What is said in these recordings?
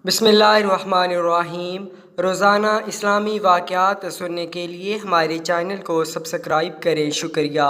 बिस्मिल्लाहिर्रहमानिर्रहीम। रोज़ाना इस्लामी वाक़यात सुनने के लिए हमारे चैनल को सब्सक्राइब करें, शुक्रिया।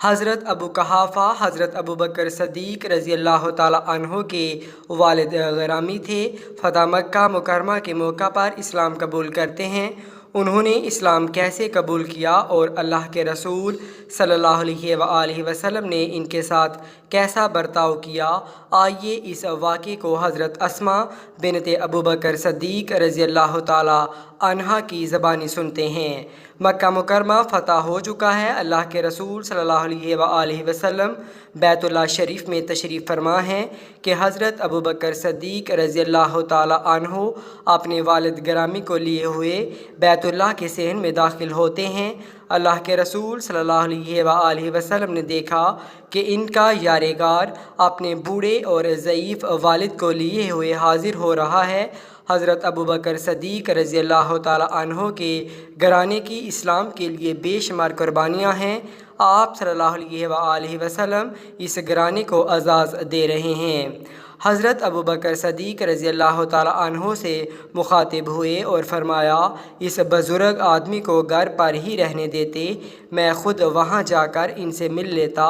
हज़रत अबू कहाफ़ा हज़रत अबू बकर सद्दीक़ रज़ी अल्लाह ताला अन्हो के वालिद गिरामी थे। फ़तह मक्का मुकरमा के मौका पर इस्लाम कबूल करते हैं। उन्होंने इस्लाम कैसे कबूल किया और अल्लाह के रसूल सल्लल्लाहु अलैहि वसल्लम ने इनके साथ कैसा बर्ताव किया, आइए इस वाक़े को हज़रत अस्मा बिनते अबू बकर सद्दीक़ रज़ी अल्लाह ताला अन्हा की ज़बानी सुनते हैं। मक्का मुकरमा फ़तह हो चुका है। अल्लाह के रसूल सल्लल्लाहु अलैहि वसल्लम बैतुल्लाह शरीफ में तशरीफ़ फरमा हैं कि हज़रत अबू बकर सद्दीक़ रज़ी अल्लाह ताला अन्हो अपने वालिद गिरामी को लिए हुए बैतुल्लाह के सहन में दाखिल होते हैं। अल्लाह के रसूल सल्लल्लाहु अलैहि वसल्लम ने देखा कि इनका यारेगार अपने बूढ़े और ज़ईफ़ वालिद को लिए हुए हाजिर हो रहा है। हज़रत अबू बकर सद्दीक़ रज़ी अल्लाह ताला अन्हो के घराने की इस्लाम के लिए बेशुमार कुर्बानियाँ हैं। आप सल्लल्लाहु अलैहि वसल्लम इस घराने को अज़ाज़ दे रहे हैं। हज़रत अबू बकर सद्दीक़ रज़ी अल्लाह ताला अन्हो से मुखातिब हुए और फरमाया, इस बुज़ुर्ग आदमी को घर पर ही रहने देते, मैं ख़ुद वहाँ जाकर इनसे मिल लेता।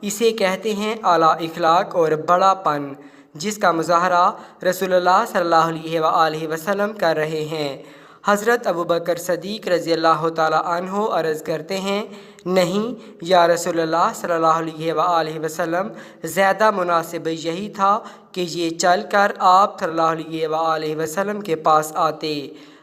इसे कहते हैं आला इखलाक और बड़ापन, जिसका मुज़ाहरा रसूलुल्लाह सल्लल्लाहु अलैहि वसल्लम कर रहे हैं। हज़रत अबू बकर सद्दीक़ रज़ी अल्लाह ताला अन्हो अर्ज़ करते हैं, नहीं या रसूलुल्लाह सल्लल्लाहु अलैहि वसल्लम, ज़्यादा मुनासिब यही था कि ये चल कर आप सल्लल्लाहु अलैहि वसल्लम के पास आते।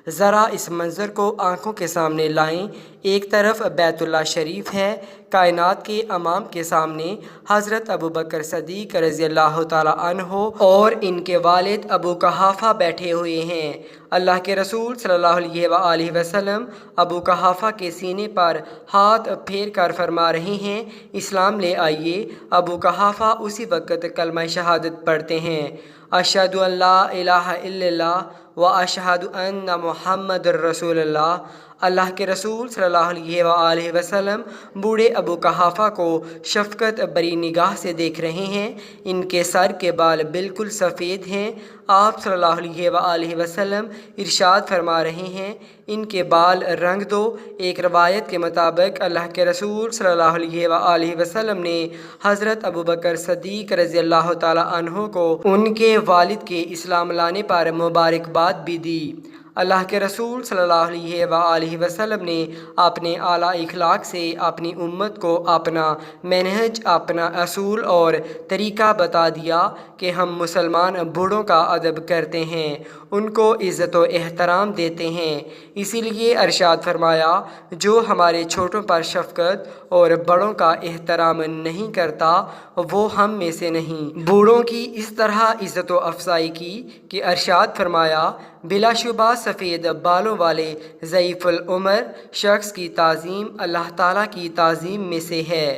ज़रा इस मंज़र को आँखों के सामने लाएं। एक तरफ बैतुल्लाह शरीफ है, कायनात के अमाम के सामने हज़रत अबू बकर सद्दीक़ रज़ी अल्लाह ताला अन्हो और इनके वालिद अबू कहाफ़ा बैठे हुए हैं। अल्लाह के रसूल सल्लल्लाहु अलैहि वसल्लम अबू कहाफ़ा के सीने पर हाथ फेर कर फरमा रहे हैं, इस्लाम ले आइए। अबू कहाफ़ा उसी वक़्त कलमा शहादत पढ़ते हैं, अशहदु अल्ला इलाहा इल्लल्लाह व अशहदु अन्ना मुहम्मदुर रसूलुल्लाह। अल्लाह के रसूल सल्लल्लाहु अलैहि वसल्लम बूढ़े अबू कहाफ़ा को शफ़क़त भरी निगाह से देख रहे हैं। इनके सर के बाल बिल्कुल सफ़ेद हैं। आप सल्लल्लाहु अलैहि वसल्लम इरशाद फरमा रहे हैं, इनके बाल रंग दो। एक रवायत के मुताबिक अल्लाह के रसूल सल्लल्लाहु अलैहि वसल्लम ने हज़रत अबू बकर सद्दीक़ रज़ी अल्लाह ताला अन्हो को उनके वालिद के इस्लाम लाने पर मुबारकबाद भी दी। अल्लाह के रसूल सल्लल्लाहु अलैहि वसल्लम ने अपने आला इखलाक से अपनी उम्मत को अपना मनहज, अपना असूल और तरीक़ा बता दिया कि हम मुसलमान बूढ़ों का अदब करते हैं, उनको इज़्ज़त व एहतराम देते हैं। इसीलिए इरशाद फरमाया, जो हमारे छोटों पर शफ़क़त और बड़ों का एहतराम नहीं करता वो हम में से नहीं। बूढ़ों की इस तरह इज़्ज़त व अफ़ज़ाई की कि इरशाद फरमाया, बिलाशुबा सफ़ेद बालों वाले ज़ईफ़ुल उमर शख्स की ताज़ीम अल्लाह ताला की ताज़ीम में से है।